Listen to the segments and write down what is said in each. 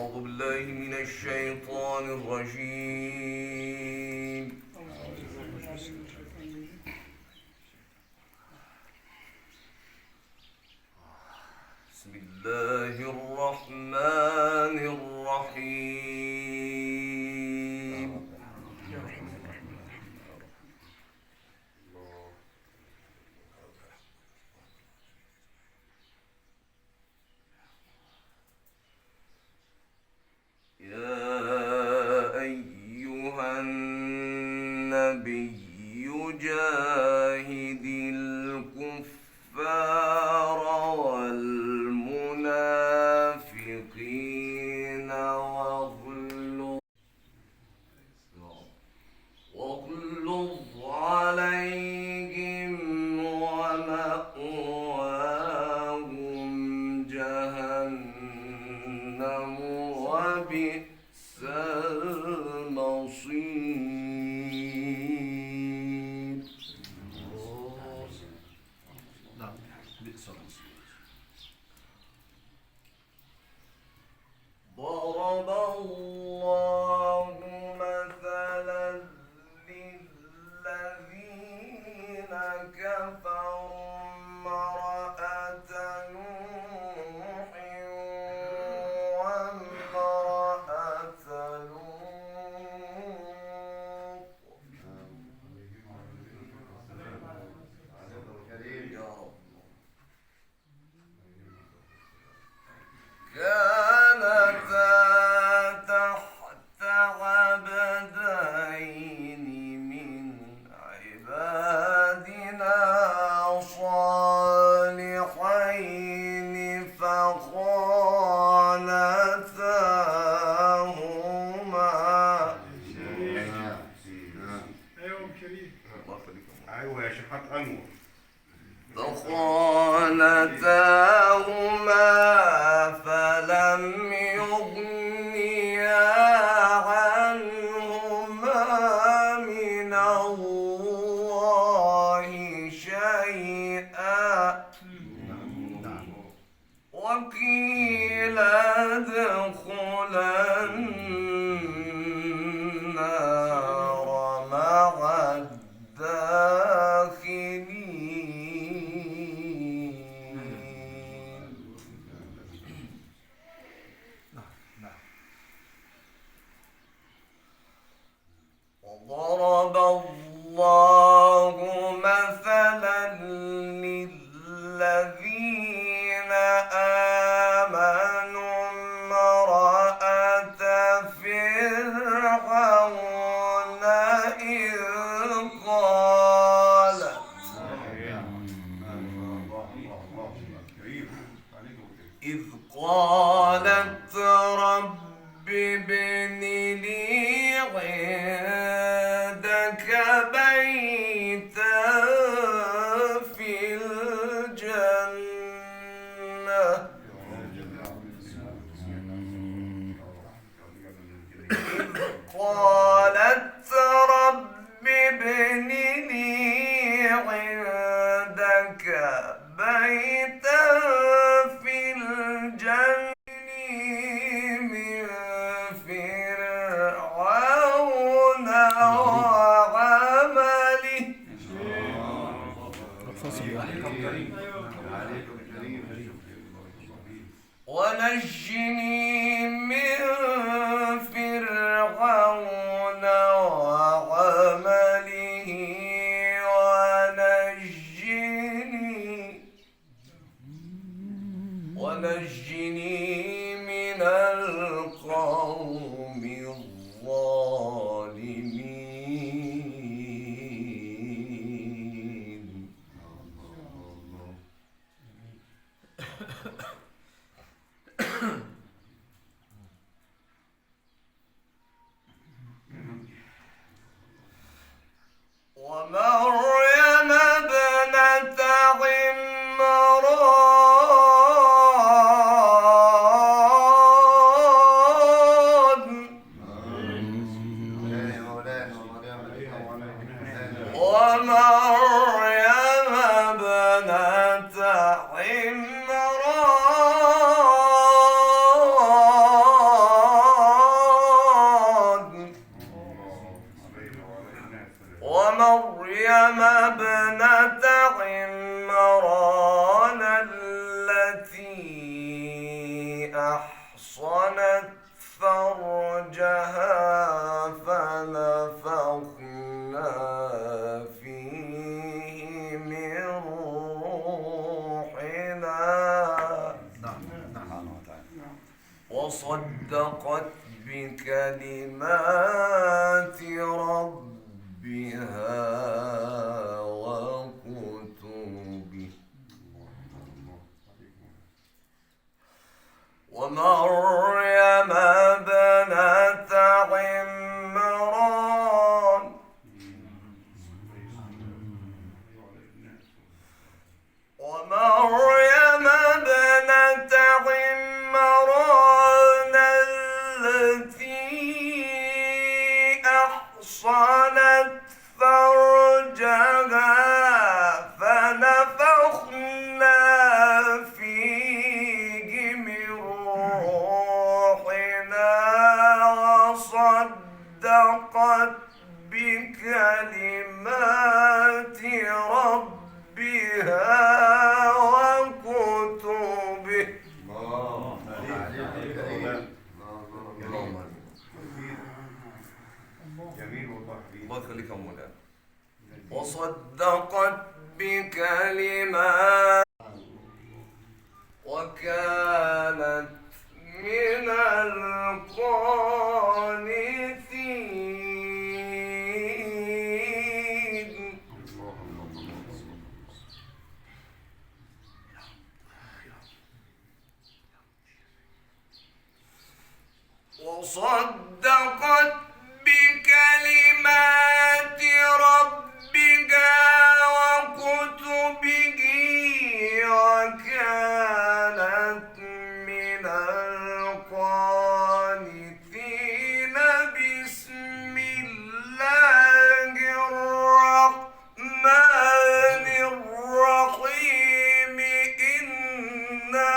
أعوذ بالله من الشيطان الرجيم. بسم الله الرحمن الرحيم. يا أيها النبي جاهد الكفار والمنافقين واغلظ عليهم ومأواهم جهنم وبئس المصير. نعم، بئس المصير. ضرب الله مثلا للذين كفروا امرأة نوح وامرأة لوط. كانتا تحت عبدين من عبادنا صالحين فخانتاهما. ايوه يا شيخ انور. فخانتاهما فلم يغنيا عنهما من الله شيئا وقيل ادخلا النار مع الداخلين. وضرب الله مثلا للذين آمنوا امرأة فرعون إذ قالت رب ابن لي عندك بيتا في الجنة. إذ قالت رب ابن لي عندك بيتا في الجنة من فرعون وعمله ونجني من فرعون وعمله ونجني من القوم الظالمين. ومريم ابنة ومريم ابنة عمران أحصنت فرجها فنفخنا فيه من روحنا وصدقت بكلمات ربها وكتبه ومريم ابنة عمران ومريم ابنة عمران التي أحصنت فرجها فنفخنا فيه من روحنا وصدقت بكلمات ربها وكتبه. جميل والله حبيبي. الله يخليك يا مولانا. وصدقت بكلمات وكانت من القانتين. وصدقت بكلمات ربها وكتبه وكانت من القانتين. بسم الله الرحمن الرحيم. إنا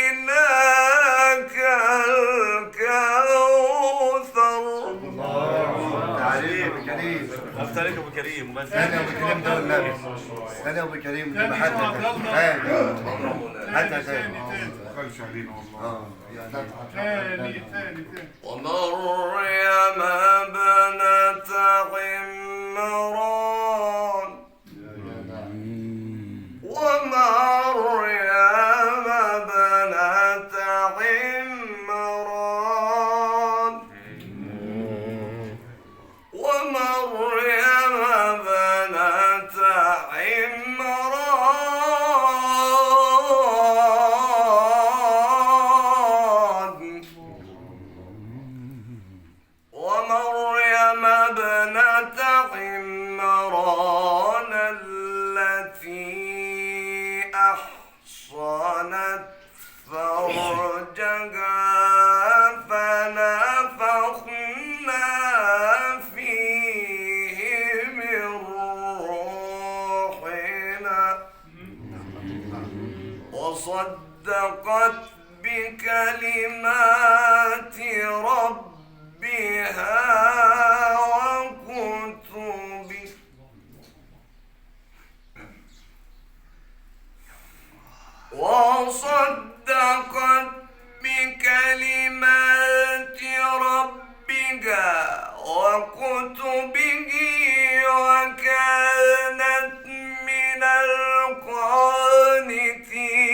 أعطيناك الكوثر. تعليم كريم. افتريك ابو كريم بس ثاني ابو كريم ده النبي. ثاني ابو كريم ده حتى ثاني خلش علينا والله. ثاني ومريم ابنة عمران ومريم ابنة عمران ومريم ابنة عمران ومريم ابنة عمران التي أحصنت فرجها فنفخنا فيه من روحنا وصدقت بكلمات ربها وكتبه وصدقت بكلمات ربها وكتبه وكانت من القانتين.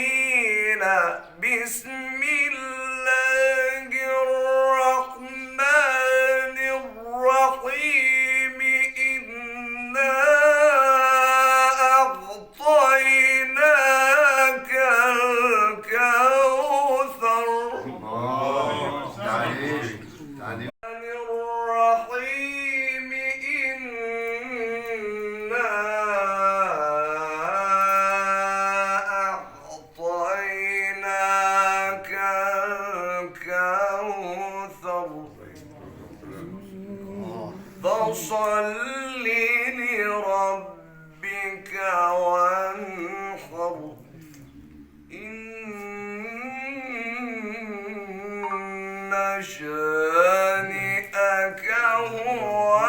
بسم الله الرحمن الرحيم. إنا أعطيناك الكوثر. الرحيم. إنا أعطيناك الكوثر فصل لربك وانحر. إن شانئك هو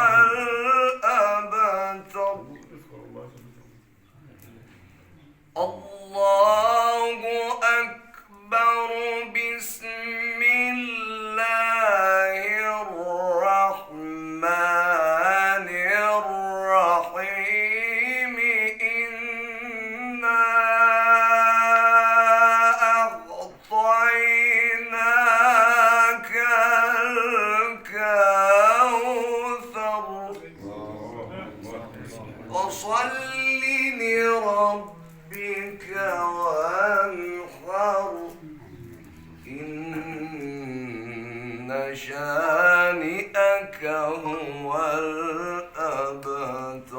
الأبتر. الله دين ربك وانحر إن شانئك هو الأبتر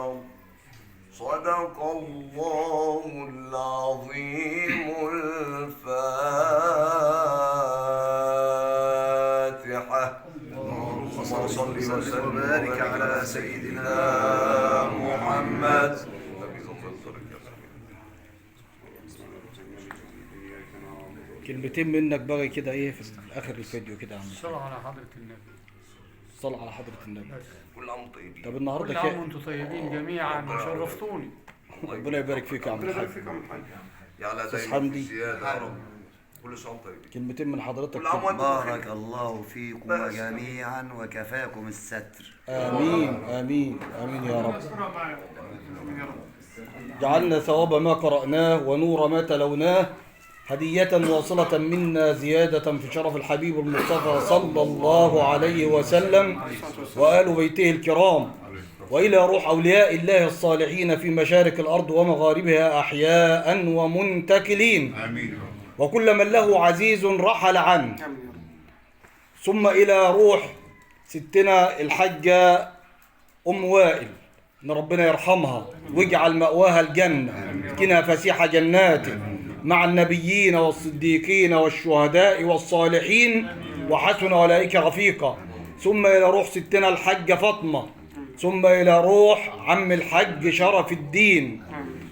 صدق الله العظيم الفاتحة. اللهم صل وسلم وبارك على سيدنا محمد. كلمتين منك بقى كده ايه في اخر الفيديو كده يا عم. الصلاة على حضرة النبي. صل على حضرة النبي. كل عام طيبين. طب النهارده كل عام وانتم طيبين جميعا وشرفتوني. ربنا يبارك فيك يا عم الحاج. يا على أستاذ دايما حمدي. زيادة يا رب. كل سنة طيبين. كلمتين من حضرتك كل عام كده. وانتم بخير. بارك الله فيكم جميعا وكفاكم الستر. امين امين امين يا رب. جعلنا ثواب ما قرأناه ونور ما تلوناه هدية واصلة منا زيادة في شرف الحبيب المصطفى صلى الله عليه وسلم وآل بيته الكرام، وإلى روح أولياء الله الصالحين في مشارق الأرض ومغاربها أحياء ومنتكلين، وكل من له عزيز رحل عنه. ثم إلى روح ستنا الحجة أم وائل، إن ربنا يرحمها ويجعل مأواها الجنة، اسكنها فسيح جناته مع النبيين والصديقين والشهداء والصالحين وحسن أولئك رفيقا. ثم إلى روح ستنا الحجة فاطمة، ثم إلى روح عم الحج شرف الدين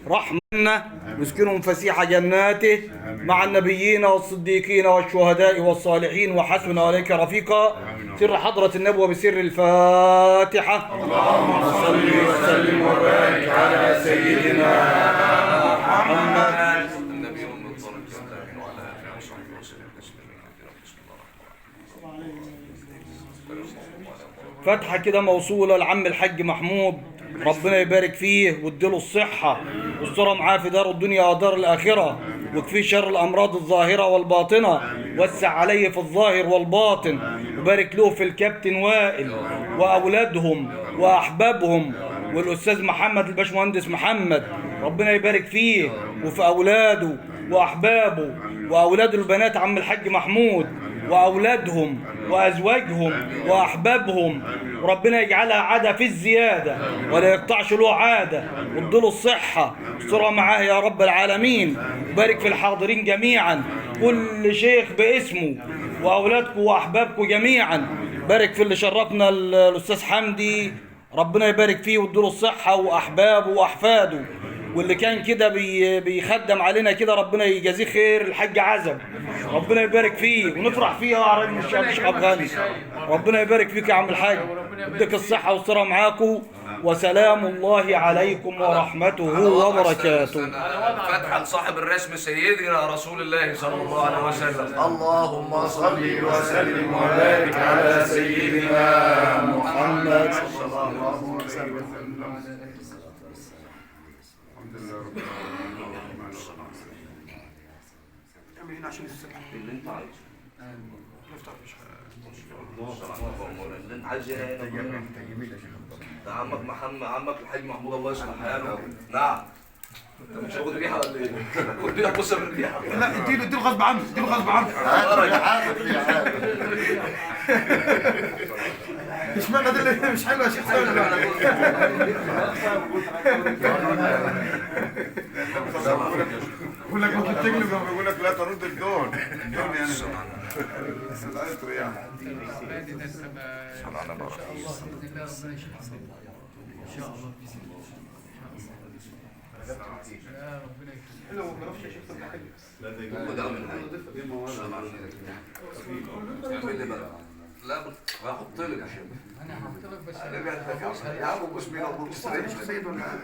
رحمنا مسكنهم فسيح جناته مع النبيين والصديقين والشهداء والصالحين وحسن أولئك رفيقا. سر حضرة النبي وبسر الفاتحة. اللهم صل وسلم وبارك على سيدنا محمد. النبي المنصور الإسلامي وعلى آله وصحبه وسلم تسليما كثيرا. بسم الله الرحمن الرحيم. فتحة كده موصولة لعم الحج محمود، ربنا يبارك فيه واديله الصحة والصورة معاه في دار الدنيا ودار الآخرة، وكفيه شر الأمراض الظاهرة والباطنة، وسع عليه في الظاهر والباطن، وبارك له في الكابتن وائل وأولادهم وأحبابهم والأستاذ محمد الباشمهندس محمد، ربنا يبارك فيه وفي أولاده وأحبابه وأولاد البنات عم الحج محمود وأولادهم وأزواجهم وأحبابهم، وربنا يجعلها عادة في الزيادة ولا يقطعش له عادة، واديله الصحة والصورة معاه يا رب العالمين. وبارك في الحاضرين جميعا، كل شيخ باسمه وأولادكم وأحبابكم جميعا. بارك في اللي شرفنا الأستاذ حمدي، ربنا يبارك فيه واديله الصحة وأحبابه وأحفاده، واللي كان كده بيخدم علينا كده ربنا يجازيه خير الحاج عزب، ربنا يبارك فيه ونفرح فيه يا عرب مش غني. ربنا يبارك فيك يا عم الحاج، يديك الصحة والصحة معاكم، وسلام الله عليكم ورحمته وبركاته. فتحة لصاحب الرسم سيدنا رسول الله صلى الله عليه وسلم. اللهم صل وسلم وبارك على سيدنا محمد صلى الله عليه وسلم. اللي انت عايزه. اللي انت عايزه ده عمك محمد، عمك الحاج محمود الله يصلح حاله. نعم. انت مش واخد ريحه ولا ايه؟ خد ريحه، بص بالريحه. لا اديله غصب عنه، اديله غصب عنه. اشمعنى دي اللي مش حلوه يا شيخ سامي؟ بقول لك ممكن تجلب لما بيقول لك لا ترد الدون يعني بس العطر يعني. لا هحط لك عشان انا هحط لك بس يا عم بسم الله